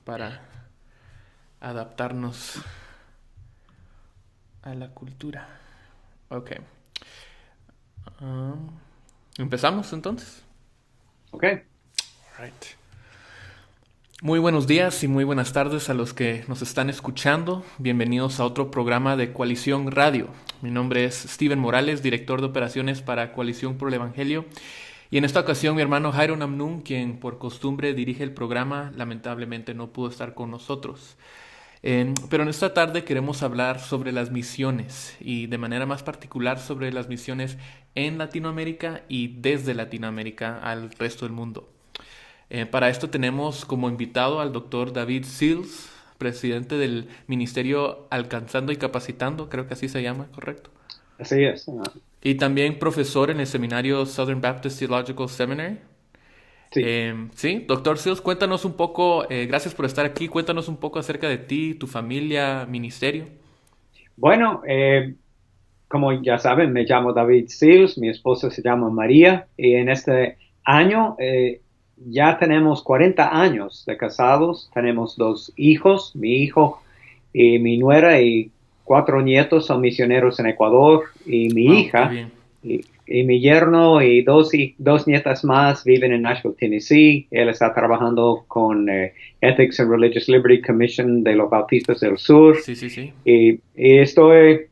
para adaptarnos a la cultura. Ok. Um, ¿Empezamos entonces? Ok, Right. Muy buenos días y muy buenas tardes a los que nos están escuchando. Bienvenidos a otro programa de Coalición Radio. Mi nombre es Steven Morales, director de operaciones para Coalición por el Evangelio. Y en esta ocasión mi hermano Jairo Namnun, quien por costumbre dirige el programa, lamentablemente no pudo estar con nosotros. Pero en esta tarde queremos hablar sobre las misiones y de manera más particular sobre las misiones en Latinoamérica y desde Latinoamérica al resto del mundo. Para esto tenemos como invitado al doctor David Seals, presidente del Ministerio Alcanzando y Capacitando, creo que así se llama, ¿correcto? así es. Y también profesor en el seminario Southern Baptist Theological Seminary. Sí. Sí, doctor Seals, cuéntanos un poco, gracias por estar aquí, cuéntanos un poco acerca de ti, tu familia, ministerio. Bueno, como ya saben, me llamo David Seals, mi esposa se llama María y en este año ya tenemos 40 años de casados, tenemos dos hijos, mi hijo y mi nuera y cuatro nietos son misioneros en Ecuador y mi Wow, qué hija bien. y mi yerno y dos nietas más viven en Nashville, Tennessee. Él está trabajando con Ethics and Religious Liberty Commission de los Bautistas del Sur Sí, sí, sí. y estoy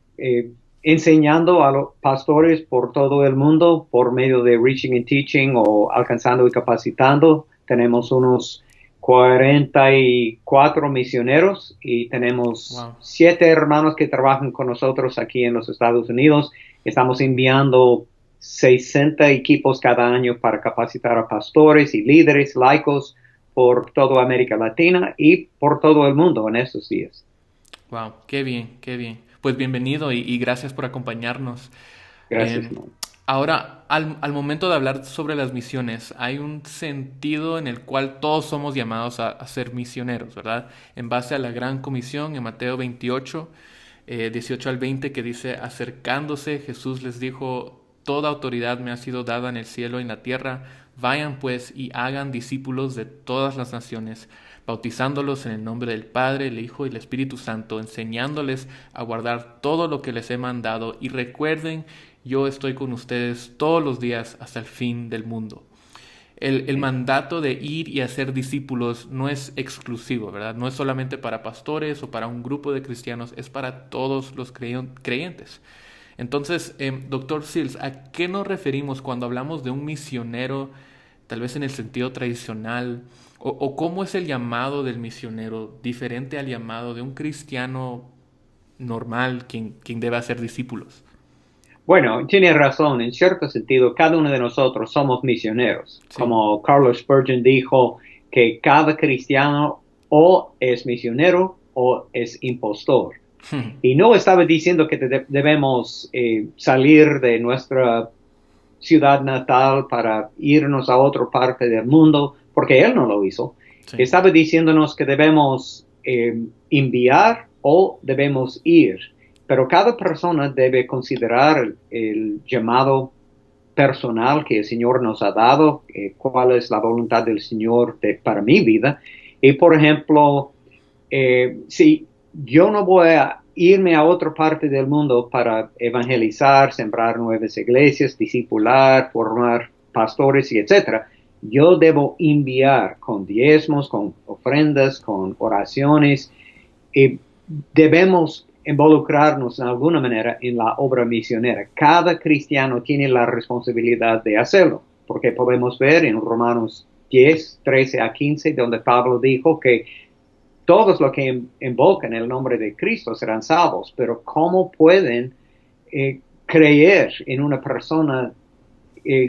enseñando a los pastores por todo el mundo por medio de Reaching and Teaching o Alcanzando y Capacitando. Tenemos unos 44 misioneros y tenemos Wow. 7 hermanos que trabajan con nosotros aquí en los Estados Unidos. Estamos enviando 60 equipos cada año para capacitar a pastores y líderes laicos por toda América Latina y por todo el mundo en estos días. Wow, qué bien, qué bien. Pues bienvenido y gracias por acompañarnos. Gracias, Eh, man. Ahora, al momento de hablar sobre las misiones, hay un sentido en el cual todos somos llamados a ser misioneros, ¿verdad? En base a la gran comisión en Mateo 28, 18 al 20, que dice, acercándose, Jesús les dijo, toda autoridad me ha sido dada en el cielo y en la tierra, vayan pues y hagan discípulos de todas las naciones, bautizándolos en el nombre del Padre, el Hijo y el Espíritu Santo, enseñándoles a guardar todo lo que les he mandado y recuerden, yo estoy con ustedes todos los días hasta el fin del mundo. El mandato de ir y hacer discípulos no es exclusivo, ¿verdad? No es solamente para pastores o para un grupo de cristianos, es para todos los creyentes. Entonces, doctor Seals, ¿a qué nos referimos cuando hablamos de un misionero, tal vez en el sentido tradicional? O cómo es el llamado del misionero diferente al llamado de un cristiano normal, quien debe hacer discípulos? Bueno, tiene razón, en cierto sentido, cada uno de nosotros somos misioneros. Sí. Como Carlos Spurgeon dijo que cada cristiano o es misionero o es impostor. Y no estaba diciendo que debemos salir de nuestra ciudad natal para irnos a otra parte del mundo, porque él no lo hizo. Sí. Estaba diciéndonos que debemos enviar o debemos ir, pero cada persona debe considerar el llamado personal que el Señor nos ha dado, cuál es la voluntad del Señor para mi vida. Y por ejemplo, si yo no voy a irme a otra parte del mundo para evangelizar, sembrar nuevas iglesias, discipular, formar pastores y etcétera, yo debo enviar con diezmos, con ofrendas, con oraciones y debemos involucrarnos en alguna manera en la obra misionera. Cada cristiano tiene la responsabilidad de hacerlo, porque podemos ver en Romanos 10, 13 a 15, donde Pablo dijo que todos los que invocan el nombre de Cristo serán salvos, pero ¿cómo pueden creer en una persona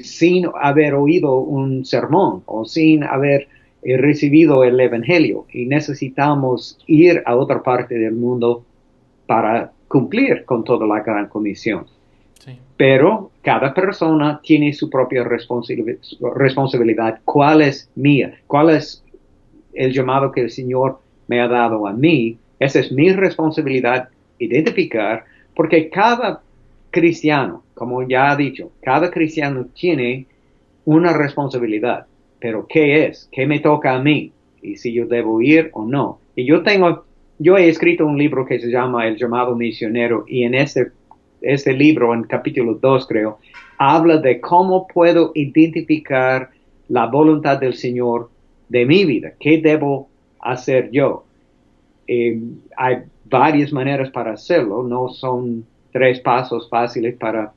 sin haber oído un sermón o sin haber recibido el Evangelio? Y necesitamos ir a otra parte del mundo para cumplir con toda la gran comisión. Sí. Pero cada persona tiene su propia responsabilidad. ¿Cuál es mía? ¿Cuál es el llamado que el Señor me ha dado a mí? Esa es mi responsabilidad identificar, porque cada cristiano, como ya ha dicho, cada cristiano tiene una responsabilidad. Pero ¿qué es? ¿Qué me toca a mí? y si yo debo ir o no. Y yo he escrito un libro que se llama El llamado misionero, y en este libro, en capítulo 2 creo, habla de cómo puedo identificar la voluntad del Señor de mi vida, qué debo hacer yo. Hay varias maneras para hacerlo, no son 3 pasos fáciles para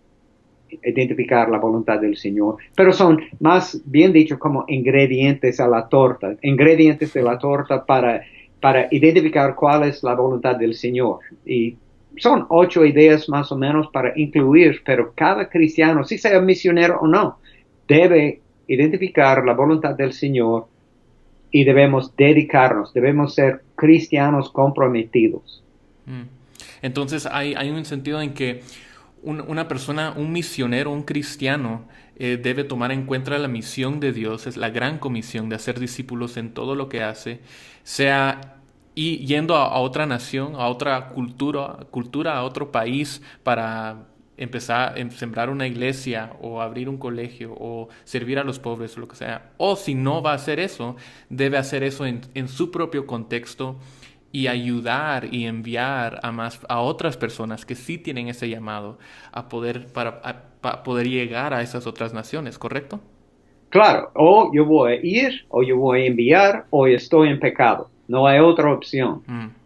identificar la voluntad del Señor, pero son más bien dicho como ingredientes a la torta, ingredientes de la torta para identificar cuál es la voluntad del Señor. Y son 8 ideas más o menos para incluir, pero cada cristiano, si sea misionero o no, debe identificar la voluntad del Señor y debemos dedicarnos, debemos ser cristianos comprometidos. Entonces hay un sentido en que una persona, un misionero, un cristiano, debe tomar en cuenta la misión de Dios, es la gran comisión de hacer discípulos en todo lo que hace, sea y yendo a otra nación, a otra cultura, a otro país para empezar a sembrar una iglesia o abrir un colegio o servir a los pobres o lo que sea. O si no va a hacer eso, debe hacer eso en su propio contexto y ayudar y enviar a otras personas que sí tienen ese llamado para poder llegar a esas otras naciones, ¿correcto? Claro, o yo voy a ir, o yo voy a enviar, o estoy en pecado. No hay otra opción,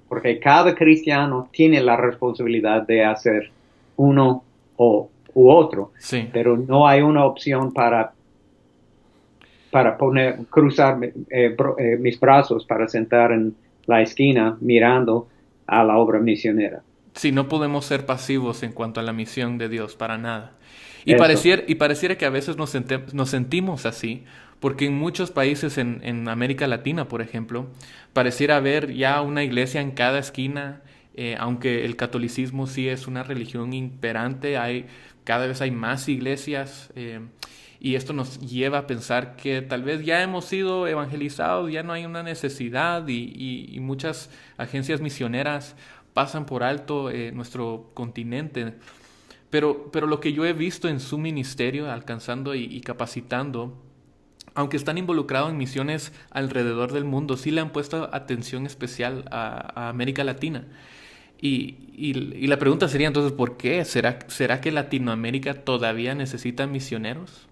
porque cada cristiano tiene la responsabilidad de hacer uno u otro, Sí. pero no hay una opción para cruzar mis brazos para sentar en la esquina mirando a la obra misionera. Sí, no podemos ser pasivos en cuanto a la misión de Dios, para nada. Eso. Y pareciera que a veces nos sentimos así, porque en muchos países en América Latina, por ejemplo, pareciera haber ya una iglesia en cada esquina, aunque el catolicismo sí es una religión imperante, cada vez hay más iglesias, y esto nos lleva a pensar que tal vez ya hemos sido evangelizados, ya no hay una necesidad, y muchas agencias misioneras pasan por alto nuestro continente. Pero lo que yo he visto en su ministerio, alcanzando y capacitando, aunque están involucrados en misiones alrededor del mundo, sí le han puesto atención especial a América Latina. Y la pregunta sería entonces, ¿por qué? ¿Será que Latinoamérica todavía necesita misioneros?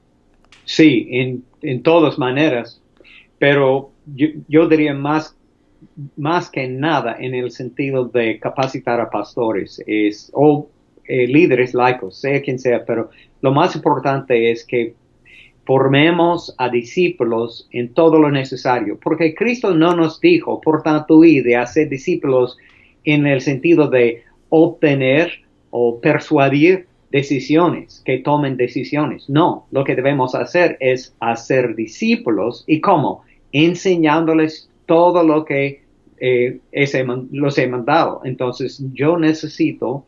Sí, en todas maneras, pero yo diría más que nada en el sentido de capacitar a pastores o líderes laicos, sea quien sea, pero lo más importante es que formemos a discípulos en todo lo necesario, porque Cristo no nos dijo, por tanto, de hacer discípulos en el sentido de obtener o persuadir decisiones, que tomen decisiones. No, lo que debemos hacer es hacer discípulos. ¿Y cómo? Enseñándoles todo lo que los he mandado. Entonces, yo necesito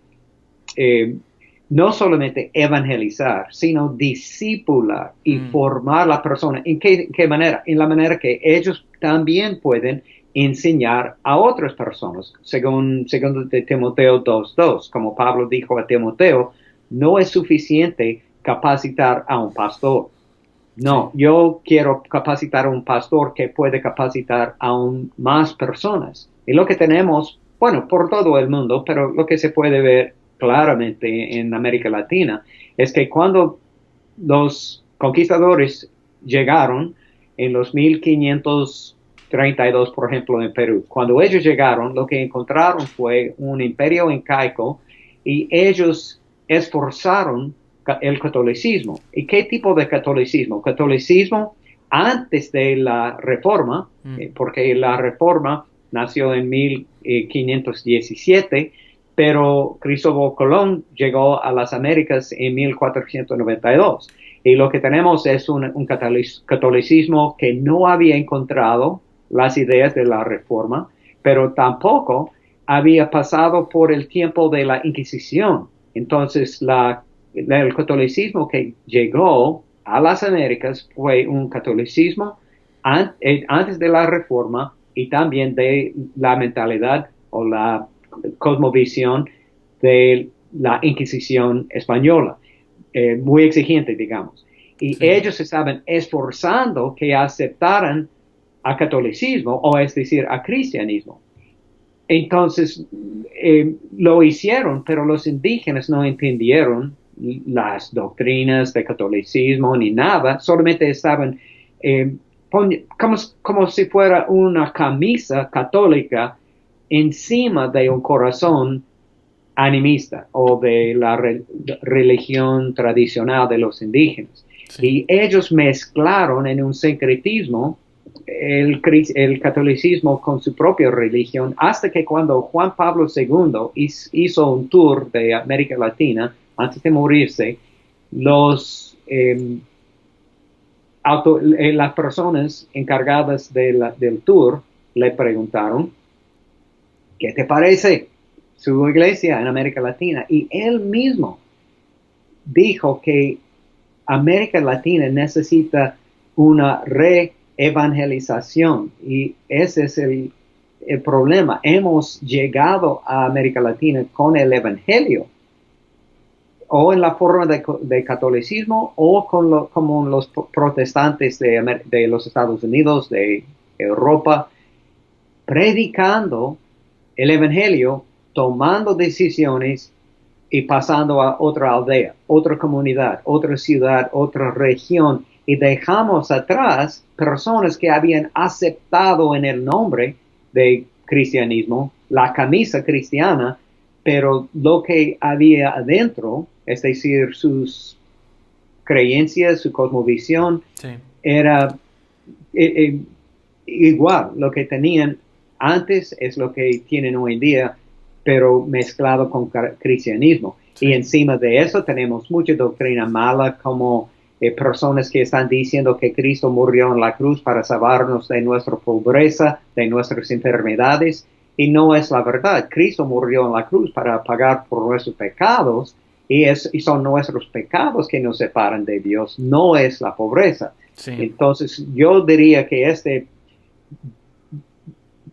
no solamente evangelizar, sino discipular y formar a la persona. ¿En qué manera? En la manera que ellos también pueden enseñar a otras personas, según de Timoteo 2:2, como Pablo dijo a Timoteo, no es suficiente capacitar a un pastor. No, Sí. yo quiero capacitar a un pastor que puede capacitar aún más personas. Y lo que tenemos, bueno, por todo el mundo, pero lo que se puede ver claramente en América Latina es que cuando los conquistadores llegaron en los 1532, por ejemplo, en Perú, cuando ellos llegaron, lo que encontraron fue un imperio incaico y ellos esforzaron el catolicismo. ¿Y qué tipo de catolicismo? Catolicismo antes de la Reforma, porque la Reforma nació en 1517, pero Cristóbal Colón llegó a las Américas en 1492. Y lo que tenemos es un catolicismo que no había encontrado las ideas de la Reforma, pero tampoco había pasado por el tiempo de la Inquisición. Entonces, el catolicismo que llegó a las Américas fue un catolicismo antes de la Reforma y también de la mentalidad o la cosmovisión de la Inquisición española, muy exigente, digamos. Y Sí. ellos estaban esforzando que aceptaran a catolicismo, o es decir, a cristianismo. Entonces, lo hicieron, pero los indígenas no entendieron las doctrinas de catolicismo ni nada, solamente estaban como si fuera una camisa católica encima de un corazón animista o de la religión tradicional de los indígenas. Sí. Y ellos mezclaron en un sincretismo el catolicismo con su propia religión, hasta que cuando Juan Pablo II hizo un tour de América Latina, antes de morirse, las personas encargadas del tour le preguntaron, ¿qué te parece su iglesia en América Latina? Y él mismo dijo que América Latina necesita una reevangelización, y ese es el problema. Hemos llegado a América Latina con el evangelio, o en la forma de catolicismo, o como los protestantes de los Estados Unidos, de Europa, predicando el evangelio, tomando decisiones y pasando a otra aldea, otra comunidad, otra ciudad, otra región, y dejamos atrás personas que habían aceptado en el nombre de cristianismo la camisa cristiana, pero lo que había adentro, es decir, sus creencias, su cosmovisión, Sí. era igual. Lo que tenían antes es lo que tienen hoy en día, pero mezclado con cristianismo. Sí. Y encima de eso tenemos mucha doctrina mala, como personas que están diciendo que Cristo murió en la cruz para salvarnos de nuestra pobreza, de nuestras enfermedades, y no es la verdad. Cristo murió en la cruz para pagar por nuestros pecados, y son nuestros pecados que nos separan de Dios, no es la pobreza. Sí. Entonces, yo diría que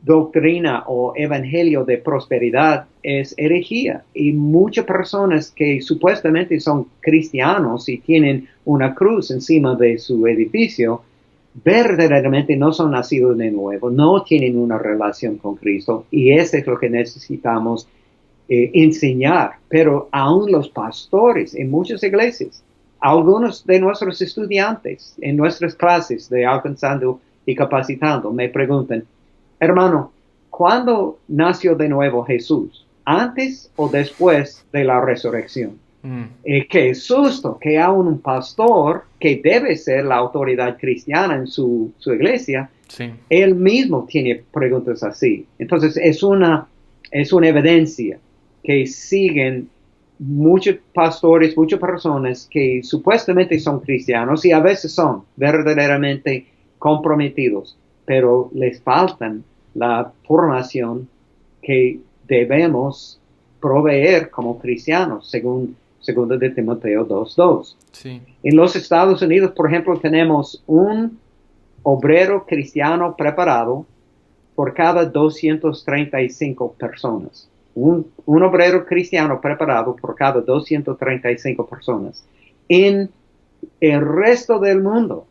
doctrina o evangelio de prosperidad es herejía, y muchas personas que supuestamente son cristianos y tienen una cruz encima de su edificio, verdaderamente no son nacidos de nuevo, no tienen una relación con Cristo, y eso es lo que necesitamos enseñar. Pero aún los pastores en muchas iglesias, algunos de nuestros estudiantes en nuestras clases de Alcanzando y Capacitando me preguntan, hermano, ¿cuándo nació de nuevo Jesús? ¿Antes o después de la resurrección? Qué susto que aún un pastor, que debe ser la autoridad cristiana en su iglesia, Sí. él mismo tiene preguntas así. Entonces es una evidencia que siguen muchos pastores, muchas personas que supuestamente son cristianos, y a veces son verdaderamente comprometidos, pero les faltan la formación que debemos proveer como cristianos, según 2 de Timoteo 2:2. Sí. En los Estados Unidos, por ejemplo, tenemos un obrero cristiano preparado por cada 235 personas. Un obrero cristiano preparado por cada 235 personas. En el resto del mundo,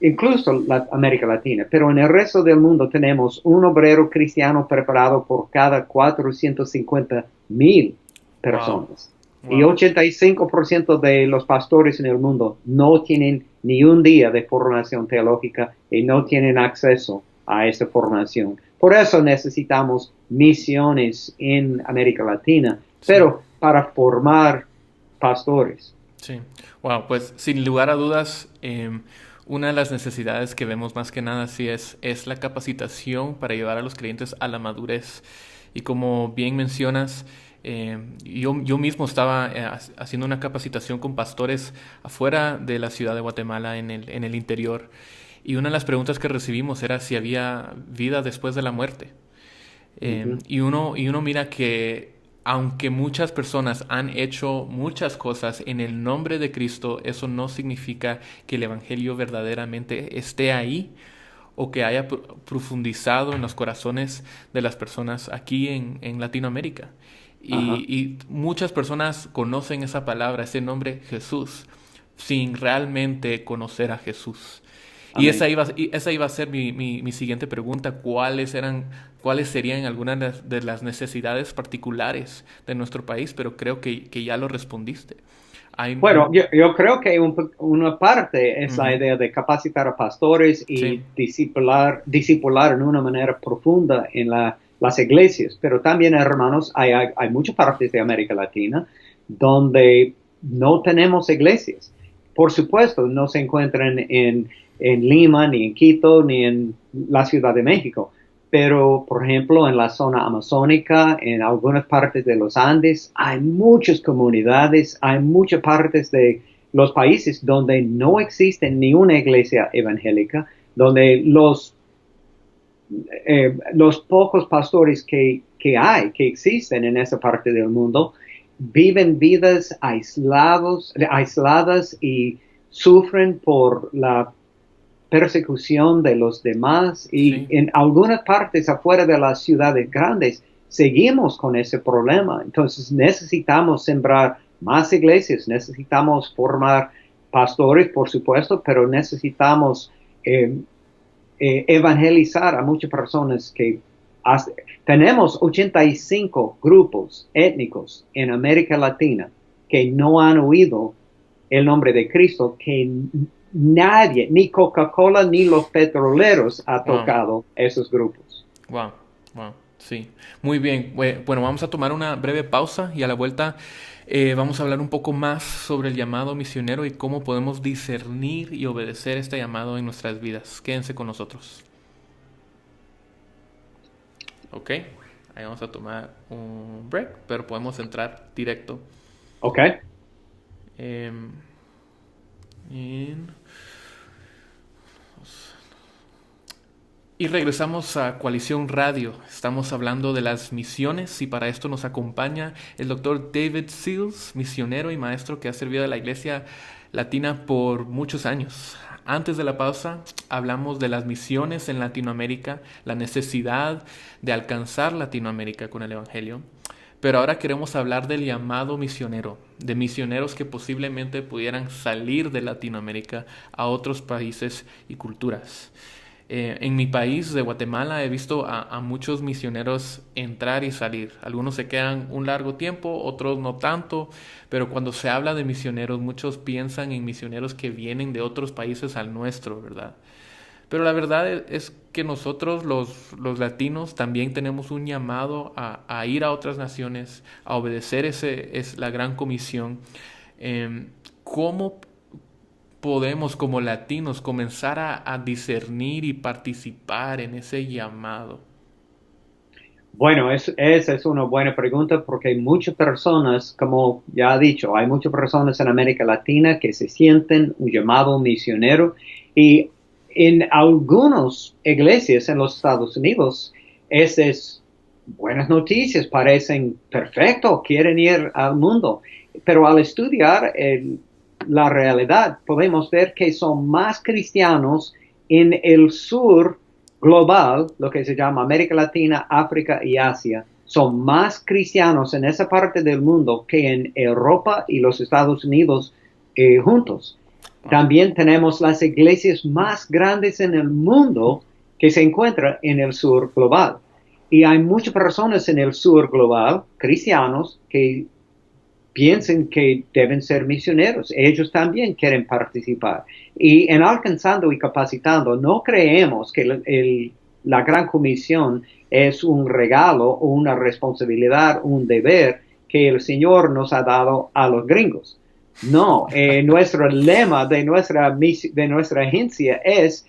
incluso la América Latina, pero en el resto del mundo tenemos un obrero cristiano preparado por cada 450,000 personas. Wow. Y 85% de los pastores en el mundo no tienen ni un día de formación teológica y no tienen acceso a esta formación. Por eso necesitamos misiones en América Latina, pero para formar pastores. Sí. Wow, pues sin lugar a dudas, una de las necesidades que vemos más que nada sí es la capacitación para llevar a los creyentes a la madurez. Y como bien mencionas, yo mismo estaba haciendo una capacitación con pastores afuera de la ciudad de Guatemala, en el interior. Y una de las preguntas que recibimos era si había vida después de la muerte. Y uno mira que aunque muchas personas han hecho muchas cosas en el nombre de Cristo, eso no significa que el Evangelio verdaderamente esté ahí o que haya profundizado en los corazones de las personas aquí en Latinoamérica. Y muchas personas conocen esa palabra, ese nombre Jesús, sin realmente conocer a Jesús. Y Amén. esa iba a ser mi siguiente pregunta. ¿Cuáles serían algunas de las necesidades particulares de nuestro país? Pero creo que ya lo respondiste. Hay, Bueno, yo creo que una parte es la ujú, idea de capacitar a pastores sí, y discipular en una manera profunda en las iglesias, pero también, hermanos, hay muchas partes de América Latina donde no tenemos iglesias. Por supuesto, no se encuentran en Lima, ni en Quito, ni en la Ciudad de México, pero por ejemplo en la zona amazónica, en algunas partes de los Andes, hay muchas comunidades, hay muchas partes de los países donde no existe ni una iglesia evangélica, donde los pocos pastores que existen en esa parte del mundo, viven vidas aisladas y sufren por la persecución de los demás, y sí, en algunas partes afuera de las ciudades grandes seguimos con ese problema. Entonces necesitamos sembrar más iglesias, necesitamos formar pastores, por supuesto, pero necesitamos eh, evangelizar a muchas personas tenemos 85 grupos étnicos en América Latina que no han oído el nombre de Cristo, que nadie, ni Coca-Cola ni los petroleros ha wow. tocado esos grupos. Wow, wow, sí. Muy bien. Bueno, vamos a tomar una breve pausa y a la vuelta vamos a hablar un poco más sobre el llamado misionero y cómo podemos discernir y obedecer este llamado en nuestras vidas. Quédense con nosotros. Ok, ahí vamos a tomar un break, pero podemos entrar directo ¿Ok? em, en... Y regresamos a Coalición Radio. Estamos hablando de las misiones y para esto nos acompaña el doctor David Seals, misionero y maestro que ha servido a la Iglesia Latina por muchos años. Antes de la pausa hablamos de las misiones en Latinoamérica, la necesidad de alcanzar Latinoamérica con el Evangelio. Pero ahora queremos hablar del llamado misionero, de misioneros que posiblemente pudieran salir de Latinoamérica a otros países y culturas. En mi país, de Guatemala, he visto a muchos misioneros entrar y salir. Algunos se quedan un largo tiempo, otros no tanto, pero cuando se habla de misioneros, muchos piensan en misioneros que vienen de otros países al nuestro, ¿verdad? Pero la verdad es que nosotros, los latinos, también tenemos un llamado a ir a otras naciones, a obedecer es la gran comisión. ¿Cómo podemos como latinos comenzar a discernir y participar en ese llamado? Bueno, esa es una buena pregunta porque hay muchas personas, como ya he dicho, hay muchas personas en América Latina que se sienten un llamado misionero, y en algunas iglesias en los Estados Unidos, esas buenas noticias parecen perfecto, quieren ir al mundo, pero al estudiar la realidad podemos ver que son más cristianos en el sur global, lo que se llama América Latina, África y Asia, son más cristianos en esa parte del mundo que en Europa y los Estados Unidos juntos. Wow. También tenemos las iglesias más grandes en el mundo que se encuentran en el sur global. Y hay muchas personas en el sur global, cristianos, que piensen que deben ser misioneros. Ellos también quieren participar. Y en alcanzando y capacitando, no creemos que la gran comisión es un regalo o una responsabilidad, un deber que el Señor nos ha dado a los gringos. No, nuestro lema de nuestra agencia es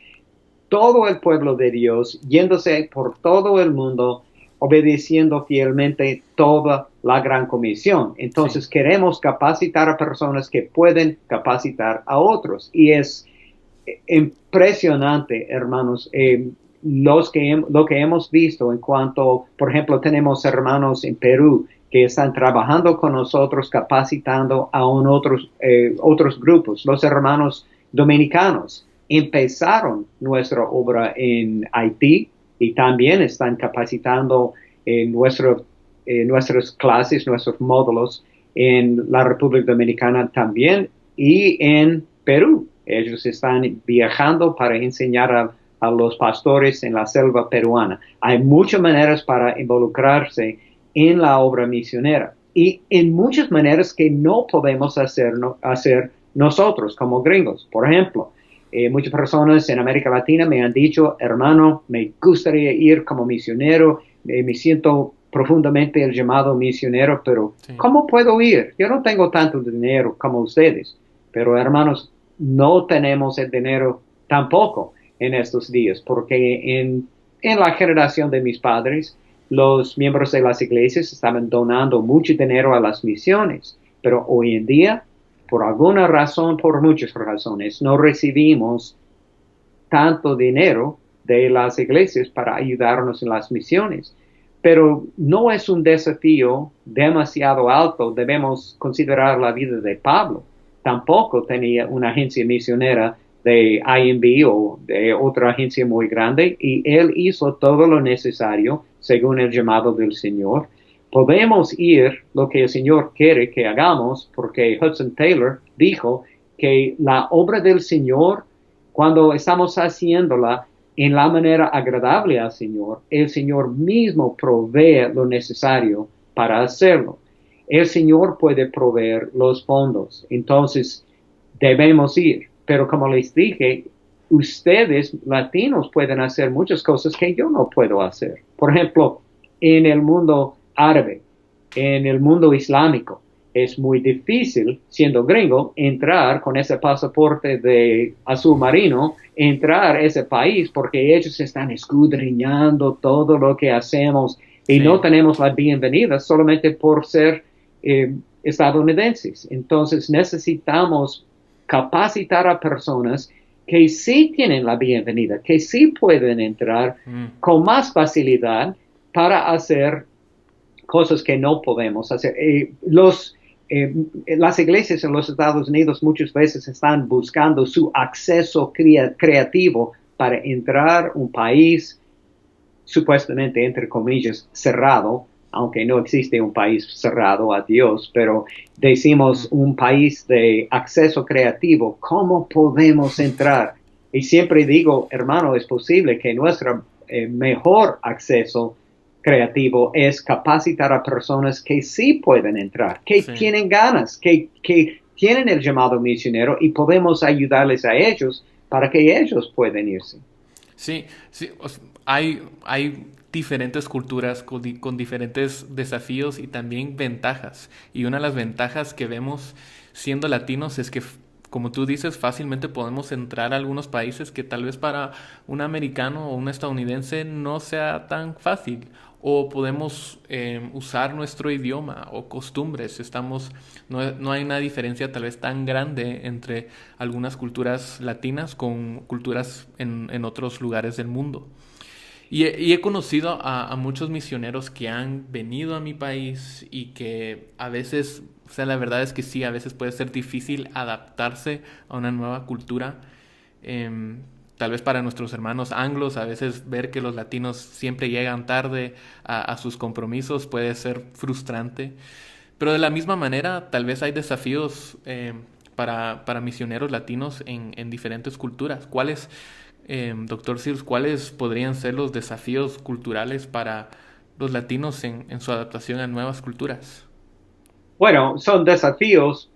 todo el pueblo de Dios yéndose por todo el mundo, obedeciendo fielmente toda la gran comisión. Sí, Entonces queremos capacitar a personas que pueden capacitar a otros. Y es impresionante, hermanos, lo que hemos visto en cuanto, por ejemplo, tenemos hermanos en Perú que están trabajando con nosotros, capacitando a otros grupos. Los hermanos dominicanos empezaron nuestra obra en Haití y también están capacitando en nuestras clases, nuestros módulos en la República Dominicana también y en Perú. Ellos están viajando para enseñar a los pastores en la selva peruana. Hay muchas maneras para involucrarse en la obra misionera y en muchas maneras que no podemos hacer nosotros como gringos. Por ejemplo, muchas personas en América Latina me han dicho, hermano, me gustaría ir como misionero, me siento profundamente el llamado misionero, pero sí. ¿Cómo puedo ir? Yo no tengo tanto dinero como ustedes, pero hermanos, no tenemos el dinero tampoco en estos días, porque en la generación de mis padres, los miembros de las iglesias estaban donando mucho dinero a las misiones, pero hoy en día, por alguna razón, por muchas razones, no recibimos tanto dinero de las iglesias para ayudarnos en las misiones. Pero no es un desafío demasiado alto, debemos considerar la vida de Pablo. Tampoco tenía una agencia misionera de IMB o de otra agencia muy grande y él hizo todo lo necesario según el llamado del Señor. Podemos ir lo que el Señor quiere que hagamos porque Hudson Taylor dijo que la obra del Señor, cuando estamos haciéndola en la manera agradable al Señor, el Señor mismo provee lo necesario para hacerlo. El Señor puede proveer los fondos, entonces debemos ir. Pero como les dije, ustedes latinos pueden hacer muchas cosas que yo no puedo hacer. Por ejemplo, en el mundo árabe, en el mundo islámico, es muy difícil, siendo gringo, entrar con ese pasaporte de azul marino, entrar a ese país porque ellos están escudriñando todo lo que hacemos y no tenemos la bienvenida solamente por ser estadounidenses. Entonces necesitamos capacitar a personas que sí tienen la bienvenida, que sí pueden entrar con más facilidad para hacer cosas que no podemos hacer. Las iglesias en los Estados Unidos muchas veces están buscando su acceso creativo para entrar a un país supuestamente, entre comillas, cerrado, aunque no existe un país cerrado a Dios, pero decimos un país de acceso creativo. ¿Cómo podemos entrar? Y siempre digo, hermano, es posible que nuestro mejor acceso creativo es capacitar a personas que sí pueden entrar, que tienen ganas, que tienen el llamado misionero y podemos ayudarles a ellos para que ellos puedan irse. Sí, hay diferentes culturas con diferentes desafíos y también ventajas. Y una de las ventajas que vemos siendo latinos es que, como tú dices, fácilmente podemos entrar a algunos países que tal vez para un americano o un estadounidense no sea tan fácil. O podemos usar nuestro idioma o costumbres. No hay una diferencia tal vez tan grande entre algunas culturas latinas con culturas en otros lugares del mundo. Y he conocido a muchos misioneros que han venido a mi país y que a veces, o sea, la verdad es que sí, a veces puede ser difícil adaptarse a una nueva cultura. Tal vez para nuestros hermanos anglos, a veces ver que los latinos siempre llegan tarde a sus compromisos puede ser frustrante. Pero de la misma manera, tal vez hay desafíos para misioneros latinos en diferentes culturas. ¿Cuáles, Dr. Sears, cuáles podrían ser los desafíos culturales para los latinos en su adaptación a nuevas culturas? Bueno, son desafíos,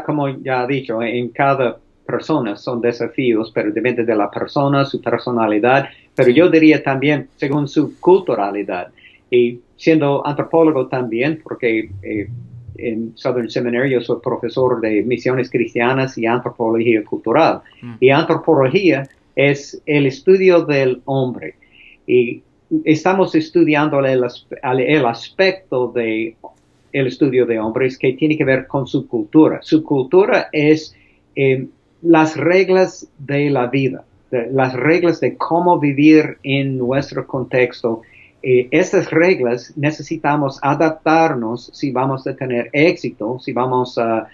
como ya he dicho, en cada persona son desafíos, pero depende de la persona, su personalidad, pero yo diría también según su culturalidad. Y siendo antropólogo también, porque en Southern Seminary yo soy profesor de misiones cristianas y antropología cultural. Y antropología es el estudio del hombre. Y estamos estudiando el aspecto de el estudio de hombres que tiene que ver con su cultura. Su cultura es las reglas de la vida, las reglas de cómo vivir en nuestro contexto. Estas reglas necesitamos adaptarnos si vamos a tener éxito, si vamos a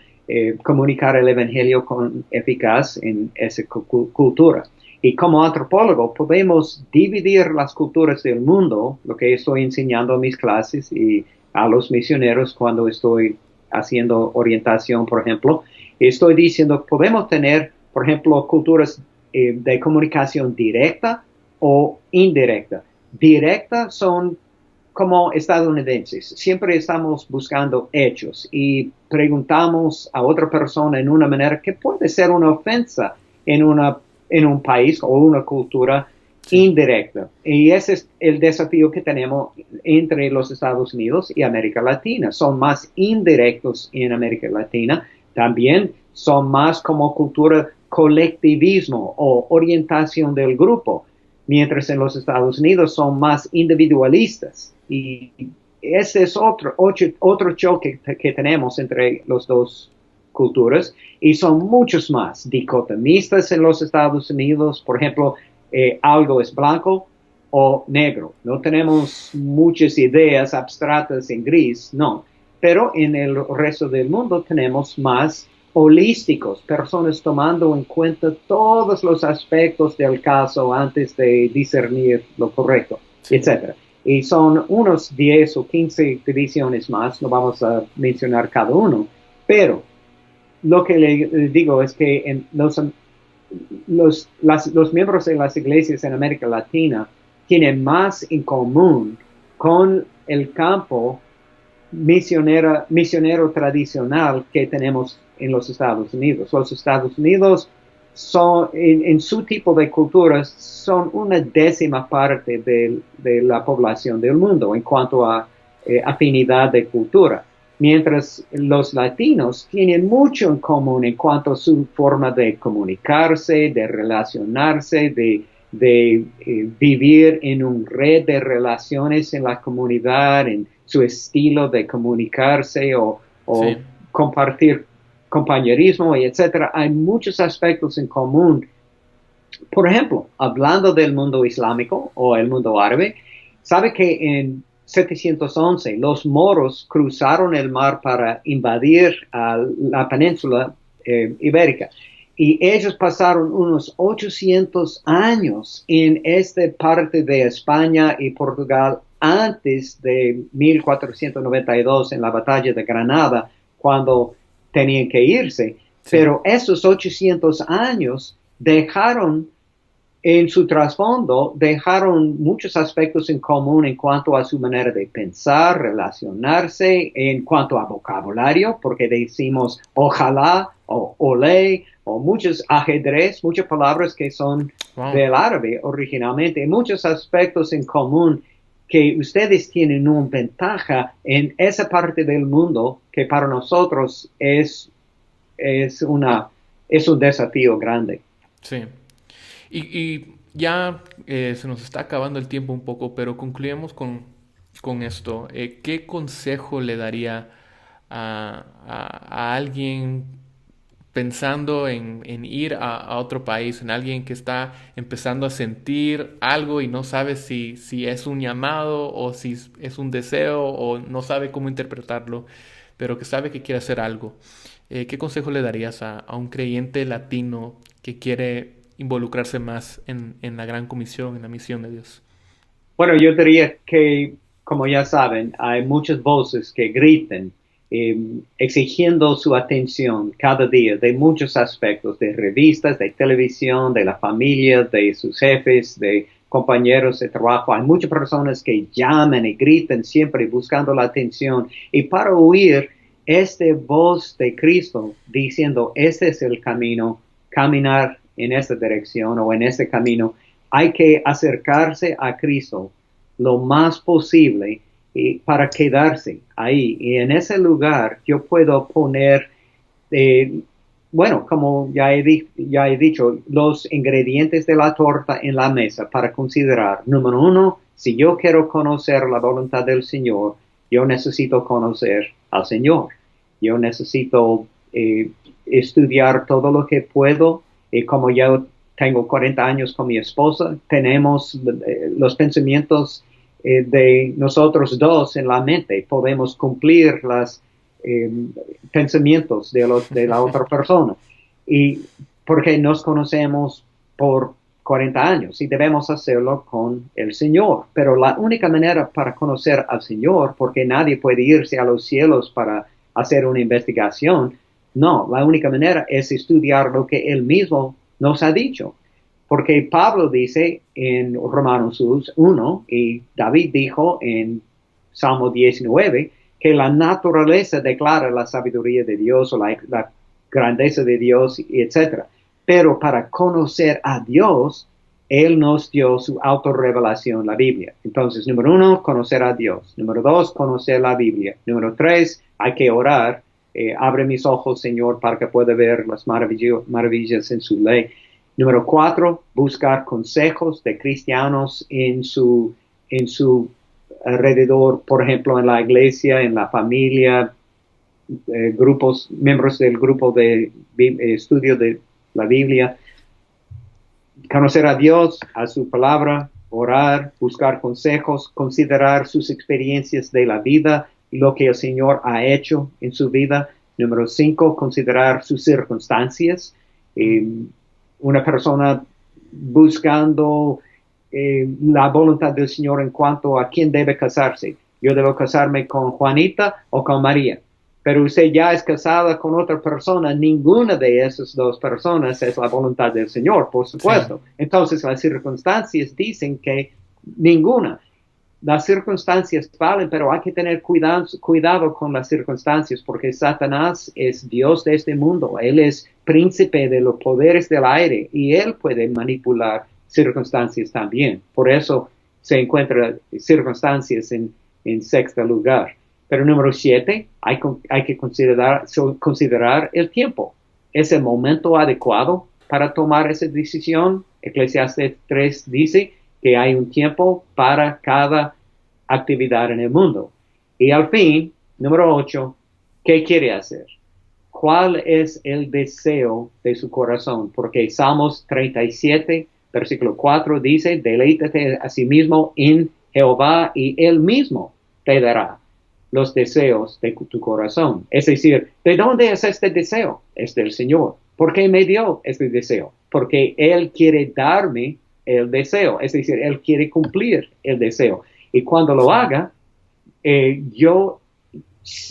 comunicar el evangelio con eficaz en esa cultura. Y como antropólogo podemos dividir las culturas del mundo, lo que estoy enseñando en mis clases y a los misioneros cuando estoy haciendo orientación, por ejemplo. Estoy diciendo, podemos tener por ejemplo, culturas de comunicación directa o indirecta. Directa son como estadounidenses. Siempre estamos buscando hechos y preguntamos a otra persona en una manera que puede ser una ofensa en un país o una cultura indirecta. Y ese es el desafío que tenemos entre los Estados Unidos y América Latina. Son más indirectos en América Latina. También son más como cultura colectivismo o orientación del grupo, mientras en los Estados Unidos son más individualistas. Y ese es otro choque que tenemos entre las dos culturas, y son muchos más dicotomistas en los Estados Unidos. Por ejemplo, algo es blanco o negro. No tenemos muchas ideas abstractas en gris, no. Pero en el resto del mundo tenemos más holísticos, personas tomando en cuenta todos los aspectos del caso antes de discernir lo correcto, etc. Y son unos 10 o 15 divisiones más, no vamos a mencionar cada uno, pero lo que le digo es que en los miembros de las iglesias en América Latina tienen más en común con el campo misionero tradicional que tenemos en los Estados Unidos. Los Estados Unidos son, en su tipo de culturas, son una décima parte de la población del mundo en cuanto a afinidad de cultura, mientras los latinos tienen mucho en común en cuanto a su forma de comunicarse, de relacionarse, de vivir en una red de relaciones en la comunidad, en su estilo de comunicarse o compartir compañerismo, y etcétera. Hay muchos aspectos en común. Por ejemplo, hablando del mundo islámico o el mundo árabe, sabe que en 711 los moros cruzaron el mar para invadir la península ibérica. Y ellos pasaron unos 800 años en esta parte de España y Portugal antes de 1492 en la batalla de Granada, cuando tenían que irse. Pero esos 800 años dejaron en su trasfondo, dejaron muchos aspectos en común en cuanto a su manera de pensar, relacionarse, en cuanto a vocabulario, porque decimos ojalá o olé o muchos ajedrez, muchas palabras que son del árabe originalmente, muchos aspectos en común que ustedes tienen una ventaja en esa parte del mundo que para nosotros es un desafío grande. Sí. Y ya se nos está acabando el tiempo un poco, pero concluimos con esto. ¿Qué consejo le daría a alguien pensando en ir a otro país, en alguien que está empezando a sentir algo y no sabe si es un llamado o si es un deseo o no sabe cómo interpretarlo, pero que sabe que quiere hacer algo? ¿Qué consejo le darías a un creyente latino que quiere involucrarse más en la gran comisión, en la misión de Dios? Bueno, yo diría que, como ya saben, hay muchas voces que gritan exigiendo su atención cada día de muchos aspectos, de revistas, de televisión, de la familia, de sus jefes, de compañeros de trabajo. Hay muchas personas que llaman y gritan siempre buscando la atención, y para oír esta voz de Cristo diciendo, este es el camino, caminar en esta dirección o en este camino, hay que acercarse a Cristo lo más posible para quedarse ahí. Y en ese lugar yo puedo poner, como ya he dicho, los ingredientes de la torta en la mesa para considerar. Número uno, si yo quiero conocer la voluntad del Señor, yo necesito conocer al Señor. Yo necesito estudiar todo lo que puedo. Como yo tengo 40 años con mi esposa, tenemos los pensamientos de nosotros dos en la mente. Podemos cumplir los pensamientos de la otra persona. Y porque nos conocemos por 40 años y debemos hacerlo con el Señor. Pero la única manera para conocer al Señor, porque nadie puede irse a los cielos para hacer una investigación, No, la única manera es estudiar lo que Él mismo nos ha dicho. Porque Pablo dice en Romanos 1 y David dijo en Salmo 19 que la naturaleza declara la sabiduría de Dios o la grandeza de Dios, etc. Pero para conocer a Dios, Él nos dio su autorrevelación, la Biblia. Entonces, número 1, conocer a Dios. Número 2, conocer la Biblia. Número 3, hay que orar. Abre mis ojos, Señor, para que pueda ver las maravillas en su ley. Número 4, buscar consejos de cristianos en su alrededor, por ejemplo, en la iglesia, en la familia, miembros del grupo de estudio de la Biblia. Conocer a Dios, a su palabra, orar, buscar consejos, considerar sus experiencias de la vida y lo que el Señor ha hecho en su vida. Número 5, considerar sus circunstancias. Una persona buscando la voluntad del Señor en cuanto a quién debe casarse. Yo debo casarme con Juanita o con María. Pero usted ya es casada con otra persona, ninguna de esas dos personas es la voluntad del Señor, por supuesto. Sí. Entonces las circunstancias dicen que ninguna. Las circunstancias valen, pero hay que tener cuidado con las circunstancias, porque Satanás es Dios de este mundo. Él es príncipe de los poderes del aire y él puede manipular circunstancias también. Por eso se encuentran circunstancias en sexto lugar. Pero número 7, hay que considerar el tiempo. ¿Es el momento adecuado para tomar esa decisión? Eclesiastés 3 dice que hay un tiempo para cada actividad en el mundo. Y al fin, número 8, ¿qué quiere hacer? ¿Cuál es el deseo de su corazón? Porque Salmos 37, versículo 4 dice, deleítate a sí mismo en Jehová y él mismo te dará los deseos de tu corazón. Es decir, ¿de dónde es este deseo? Es del Señor. ¿Por qué me dio este deseo? Porque Él quiere darme el deseo. Es decir, Él quiere cumplir el deseo. Y cuando lo haga, yo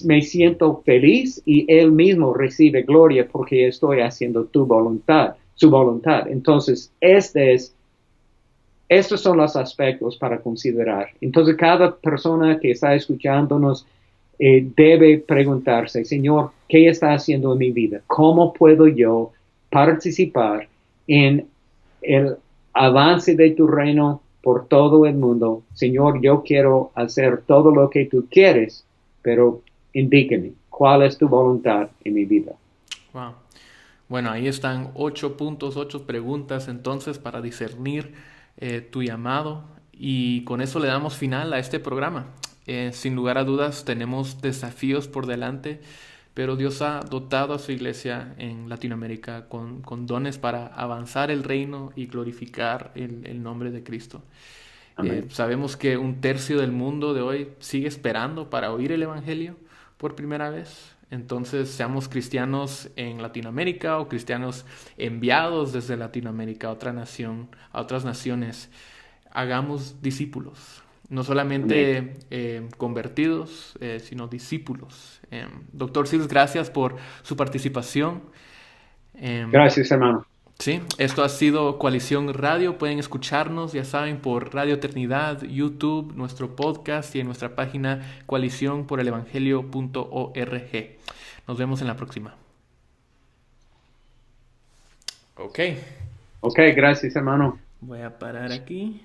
me siento feliz y Él mismo recibe gloria porque estoy haciendo su voluntad. Entonces, estos son los aspectos para considerar. Entonces, cada persona que está escuchándonos debe preguntarse, Señor, ¿qué está haciendo en mi vida? ¿Cómo puedo yo participar en el avance de tu reino por todo el mundo? Señor, yo quiero hacer todo lo que tú quieres, pero indíqueme, ¿cuál es tu voluntad en mi vida? Wow. Bueno, ahí están 8 puntos, 8 preguntas entonces para discernir tu llamado, y con eso le damos final a este programa. Sin lugar a dudas tenemos desafíos por delante, pero Dios ha dotado a su iglesia en Latinoamérica con dones para avanzar el reino y glorificar el nombre de Cristo. Sabemos que 1/3 del mundo de hoy sigue esperando para oír el Evangelio por primera vez. Entonces, seamos cristianos en Latinoamérica o cristianos enviados desde Latinoamérica a otra nación, a otras naciones, hagamos discípulos. No solamente convertidos, sino discípulos. Doctor Sills, gracias por su participación. Gracias, hermano. Sí, esto ha sido Coalición Radio. Pueden escucharnos, ya saben, por Radio Eternidad, YouTube, nuestro podcast y en nuestra página coaliciónporelevangelio.org. Nos vemos en la próxima. Ok, gracias, hermano. voy a parar aquí.